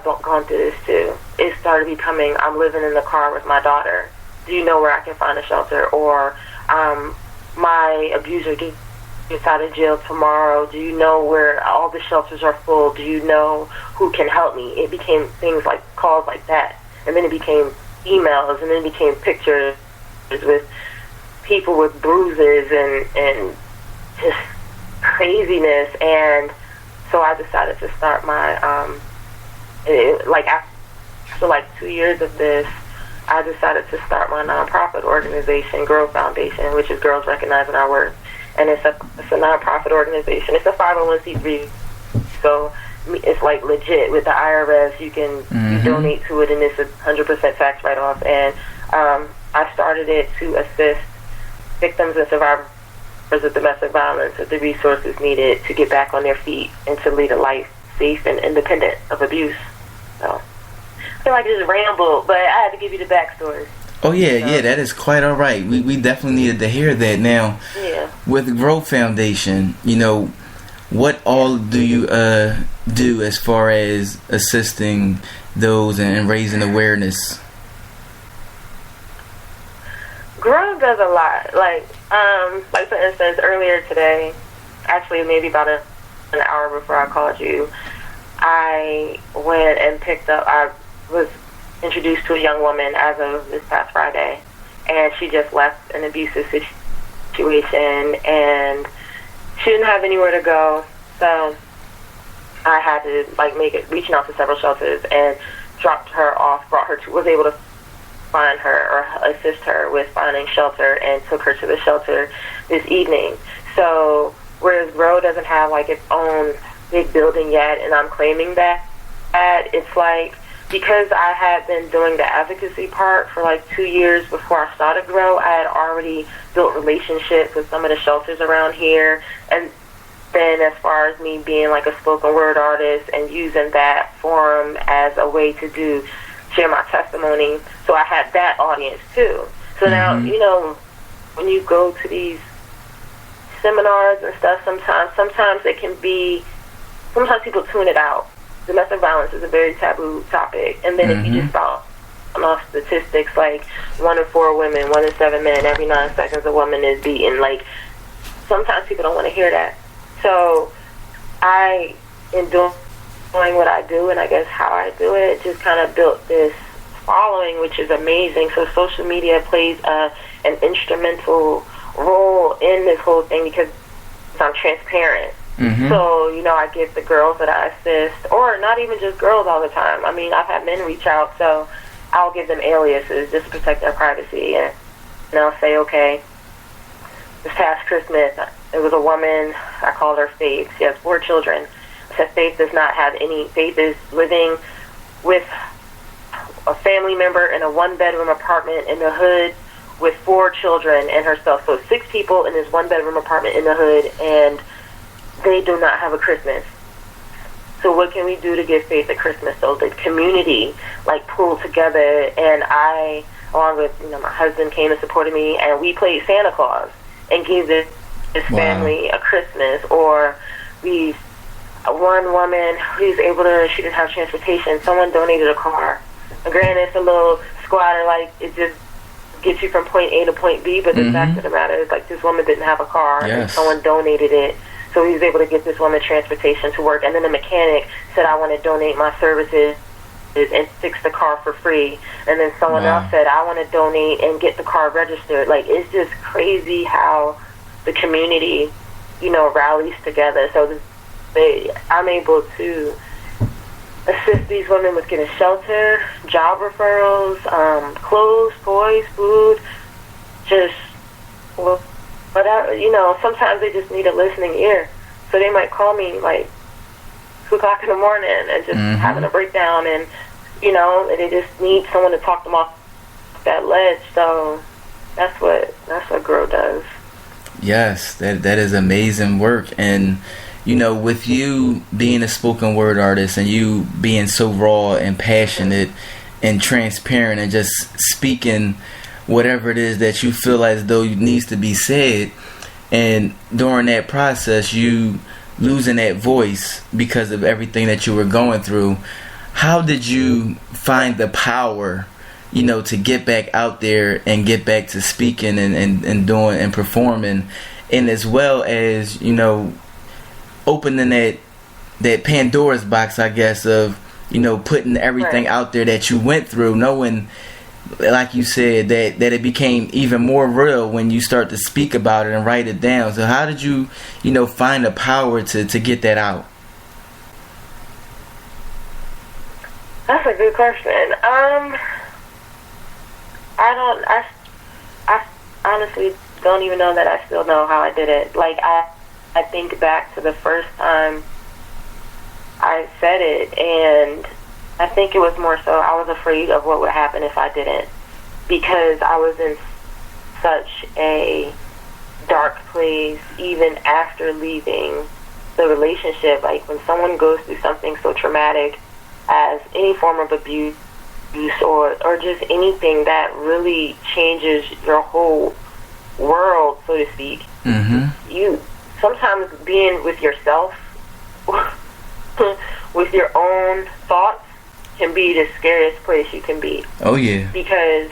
gone through this too. It started becoming, I'm living in the car with my daughter. Do you know where I can find a shelter? Or my abuser gets out of jail tomorrow. Do you know where all the shelters are full? Do you know who can help me? It became things like calls like that. And then it became emails, and then it became pictures with people with bruises and just craziness. And so I decided to start my, after 2 years of this, I decided to start my nonprofit organization, G.R.O.W. Foundation, which is Girls Recognizing Our Worth. And it's a nonprofit organization. It's a 501c3, so it's like legit with the IRS. You can you donate to it, and it's 100% tax write-off. And I started it to assist victims and survivors of domestic violence with the resources needed to get back on their feet and to lead a life safe and independent of abuse. So I feel like I just rambled, but I had to give you the backstory. Oh yeah, that is quite all right. We definitely needed to hear that. Now, with the G.R.O.W. Foundation, what all do you do as far as assisting those and raising awareness? G.R.O.W. does a lot. Like for instance, earlier today, actually maybe about an hour before I called you, I went and picked up. I was introduced to a young woman as of this past Friday, and she just left an abusive situation, and she didn't have anywhere to go, so I had to reaching out to several shelters and dropped her off, was able to find her or assist her with finding shelter, and took her to the shelter this evening. So whereas G.R.O.W. doesn't have its own big building yet, and I'm claiming that, it's because I had been doing the advocacy part for 2 years before I started G.R.O.W., I had already built relationships with some of the shelters around here. And then as far as me being a spoken word artist and using that forum as a way to share my testimony, so I had that audience too. So now, when you go to these seminars and stuff, sometimes it can be, sometimes people tune it out. Domestic violence is a very taboo topic, and then if you just follow off statistics, 1 in 4 women, 1 in 7 men, every 9 seconds a woman is beaten, sometimes people don't want to hear that. So I, in doing what I do, and I guess how I do it, just kind of built this following, which is amazing. So social media plays an instrumental role in this whole thing because I'm transparent. So, I give the girls that I assist, or not even just girls all the time. I mean, I've had men reach out, so I'll give them aliases just to protect their privacy. And I'll say, okay, this past Christmas, it was a woman, I called her Faith. She has 4 children. I said Faith does not have any. Faith is living with a family member in a 1-bedroom apartment in the hood with 4 children and herself. So 6 people in this 1-bedroom apartment in the hood, and they do not have a Christmas. So what can we do to give Faith a Christmas? So the community pulled together, and I, along with my husband, came and supported me, and we played Santa Claus and gave this family a Christmas. Or one woman who's she didn't have transportation, someone donated a car. And granted, it's a little squatter, it just gets you from point A to point B, but the fact of the matter is this woman didn't have a car, and someone donated it. So he was able to get this woman transportation to work. And then the mechanic said, I want to donate my services and fix the car for free. And then someone else said, I want to donate and get the car registered. It's just crazy how the community, rallies together. So I'm able to assist these women with getting shelter, job referrals, clothes, toys, food, just whatever, sometimes they just need a listening ear. So they might call me 2 o'clock in the morning and just having a breakdown, and they just need someone to talk them off that ledge. So that's what G.R.O.W. does. Yes, that is amazing work. And with you being a spoken word artist and you being so raw and passionate and transparent and just speaking whatever it is that you feel as though needs to be said, and during that process you losing that voice because of everything that you were going through, how did you find the power, to get back out there and get back to speaking and doing and performing, and as well as, opening that Pandora's box, I guess, of, putting everything out there that you went through, knowing, like you said, that it became even more real when you start to speak about it and write it down. So how did you, find the power to get that out? That's a good question. I honestly don't even know that I still know how I did it. Like, I think back to the first time I said it, and I think it was more so I was afraid of what would happen if I didn't, because I was in such a dark place even after leaving the relationship. Like, when someone goes through something so traumatic as any form of abuse or just anything that really changes your whole world, so to speak, you sometimes being with yourself with your own thoughts can be the scariest place you can be. Oh yeah. Because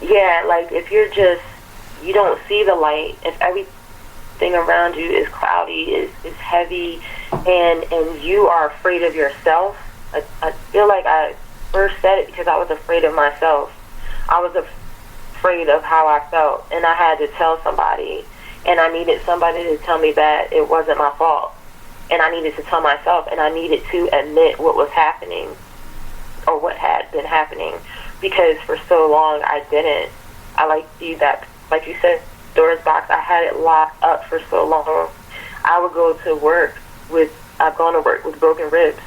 like, if you don't see the light, if everything around you is cloudy, is heavy, and you are afraid of yourself. I feel like I first said it because I was afraid of myself. I was afraid of how I felt, and I had to tell somebody, and I needed somebody to tell me that it wasn't my fault, and I needed to tell myself, and I needed to admit what was happening or what had been happening, because for so long I didn't. Like you said, Dora's box, I had it locked up for so long. I've gone to work with broken ribs,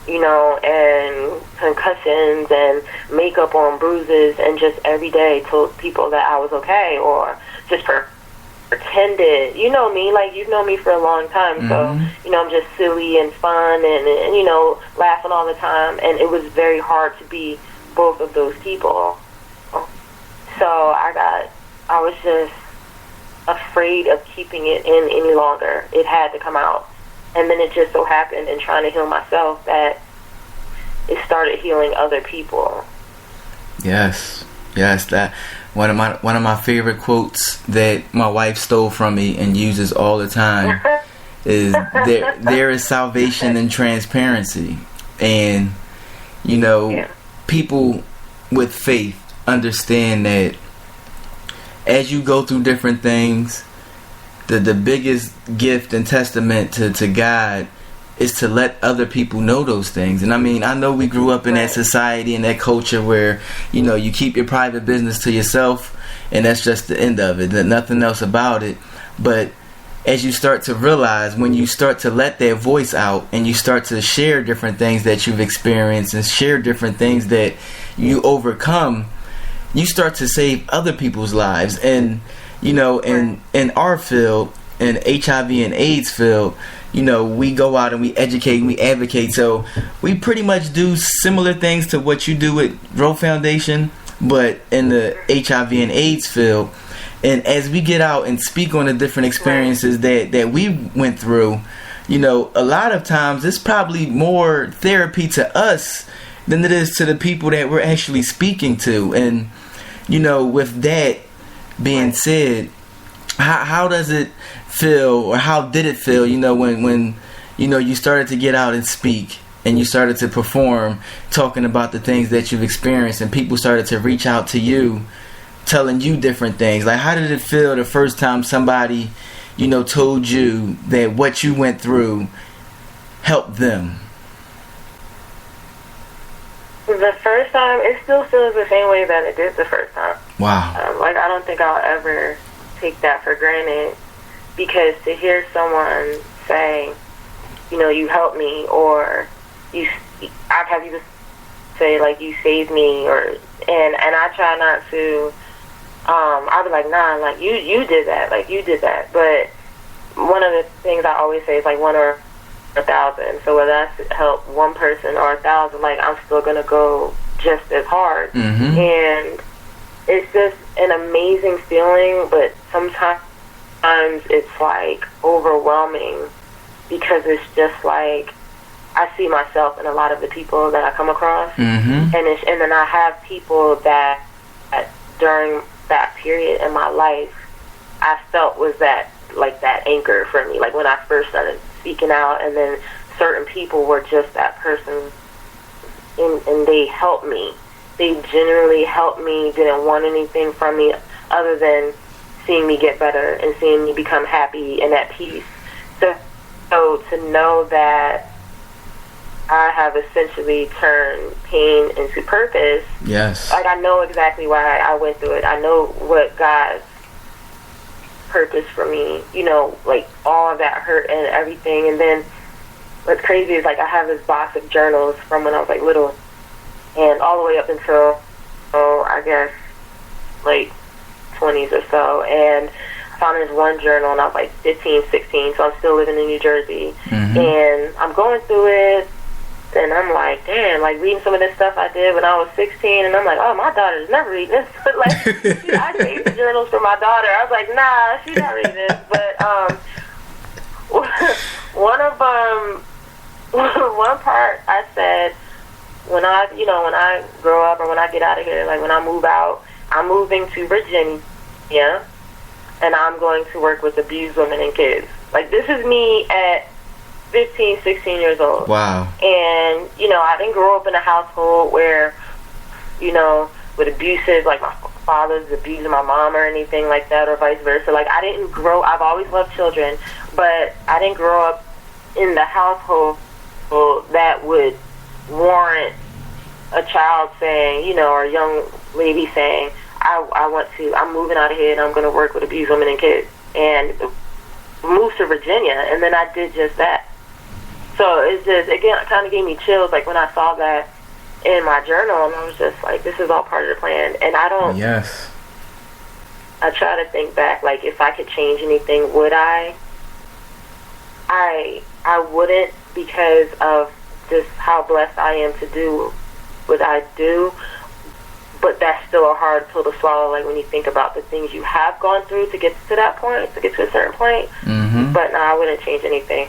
and concussions and makeup on bruises, and just every day told people that I was okay, or just pretended. You know me, like, you've known me for a long time, so, I'm just silly and fun and laughing all the time, and it was very hard to be both of those people. So I was just afraid of keeping it in any longer. It had to come out. And then it just so happened, in trying to heal myself, that it started healing other people. Yes, that one of my favorite quotes that my wife stole from me and uses all the time is there is salvation in transparency. And people with faith understand that as you go through different things, the biggest gift and testament to God is to let other people know those things. And I mean, I know we grew up in that society and that culture where, you keep your private business to yourself, and that's just the end of it, nothing else about it. But as you start to realize, when you start to let that voice out and you start to share different things that you've experienced and share different things that you overcome, you start to save other people's lives. And in our field, in HIV and AIDS field, we go out and we educate and we advocate. So we pretty much do similar things to what you do at G.R.O.W. Foundation, but in the HIV and AIDS field. And as we get out and speak on the different experiences that we went through, a lot of times it's probably more therapy to us than it is to the people that we're actually speaking to. And, with that being said, how does it feel, or how did it feel, when you started to get out and speak and you started to perform, talking about the things that you've experienced, and people started to reach out to you, telling you different things? Like, how did it feel the first time somebody, told you that what you went through helped them? The first time, it still feels the same way that it did the first time. Wow. I don't think I'll ever take that for granted, because to hear someone say, you helped me, or I've had people say, like, you saved me, and I try not to, I'll be like, nah, like, you did that, like, you did that. But one of the things I always say is, like, 1 or 1,000. So whether that's help one person or 1,000, like, I'm still gonna go just as hard. And it's just an amazing feeling, but sometimes it's like overwhelming, because it's just like I see myself in a lot of the people that I come across, Mm-hmm. and then I have people that during that period in my life I felt was that anchor for me. Like when I first started speaking out, and then certain people were just that person, and they helped me. They genuinely helped me. Didn't want anything from me other than seeing me get better and seeing me become happy and at peace. So to know that I have essentially turned pain into purpose. Yes. Like, I know exactly why I went through it. I know what God's purpose for me, like all of that hurt and everything. And then what's crazy is, like, I have this box of journals from when I was, like, little, and all the way up until, I guess, like, 20s or so. And I found this one journal, and I was, like, 15, 16, so I'm still living in New Jersey. Mm-hmm. And I'm going through it, and I'm like, damn, like, reading some of this stuff I did when I was 16, and I'm like, oh, my daughter's never reading this. But, like, I saved the journals for my daughter. I was like, nah, she's not reading this. But one part I said, when I grow up or when I get out of here, like when I move out, I'm moving to Virginia, and I'm going to work with abused women and kids. Like, this is me at 15, 16 years old. Wow. And, I didn't grow up in a household where, with abusive, like my father's abusing my mom or anything like that, or vice versa. Like, I've always loved children, but I didn't grow up in the household that would warrant a child saying, or a young lady saying, I'm moving out of here and I'm going to work with abused women and kids. And moved to Virginia, and then I did just that. So it's just, again, it kind of gave me chills, like when I saw that in my journal, and I was just like, this is all part of the plan. And Yes. I try to think back, like, if I could change anything, would I? I wouldn't, because of just how blessed I am to do what I do. But that's still a hard pill to swallow, like when you think about the things you have gone through to get to that point, to get to a certain point. Mm-hmm. But no, I wouldn't change anything.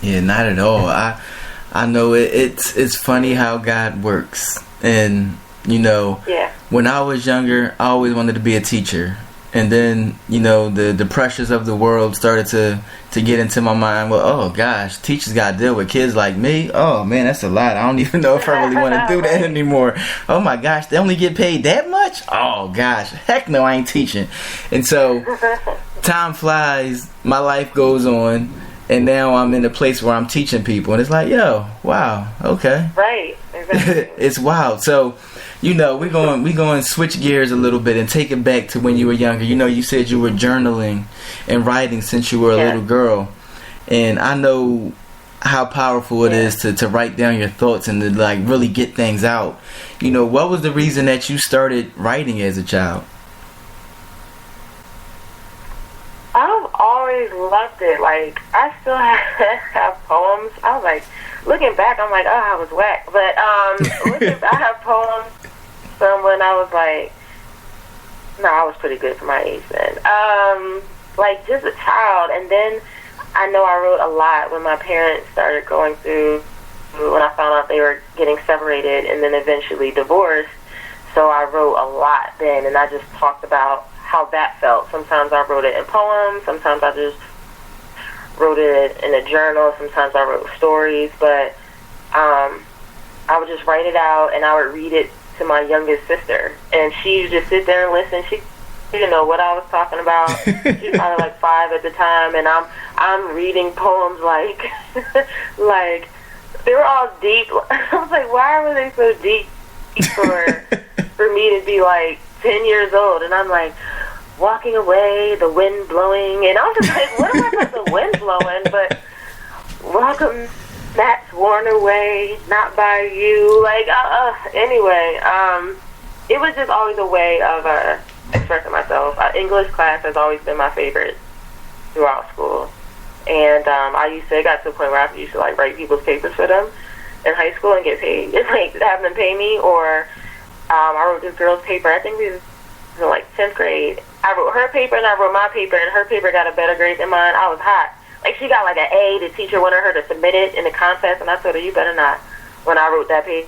Yeah, not at all. I know it's funny how God works. And, Yeah. when I was younger, I always wanted to be a teacher. And then, the pressures of the world started to get into my mind. Well, oh gosh, teachers got to deal with kids like me. Oh man, that's a lot. I don't even know if I really want to do that anymore. Oh my gosh, they only get paid that much? Oh gosh, heck no, I ain't teaching. And so time flies, my life goes on, and now I'm in a place where I'm teaching people, and it's like, yo, wow, okay. Right, exactly. It's wild. So, we're going to switch gears a little bit and take it back to when you were younger. You said you were journaling and writing since you were a little girl. And I know how powerful it is to write down your thoughts and to, like, really get things out. What was the reason that you started writing as a child? I've always loved it. Like, I still have poems. I was like, looking back, I'm like, oh, I was whack. But I have poems from when I was like, no, I was pretty good for my age then. Like, just a child. And then I know I wrote a lot when my parents started going through, when I found out they were getting separated and then eventually divorced. So I wrote a lot then, and I just talked about how that felt. Sometimes I wrote it in poems, sometimes I just wrote it in a journal, sometimes I wrote stories, but I would just write it out, and I would read it to my youngest sister, and she would just sit there and listen. She didn't know what I was talking about. She was probably like 5 at the time, and I'm reading poems like like they were all deep. I was like, why were they so deep for me to be like 10 years old? And I'm like, walking away, the wind blowing, and I was just like, what am I about the wind blowing? But welcome, that's worn away, not by you. Like, anyway, it was just always a way of expressing myself. English class has always been my favorite throughout school, and it got to the point where I used to like write people's papers for them in high school and get paid, just like have them pay me. Or I wrote this girl's paper. I think we was in like 10th grade. I wrote her paper and I wrote my paper, and her paper got a better grade than mine. I was hot. Like, she got like an A. The teacher wanted her to submit it in the contest, and I told her, you better not. When I wrote that piece,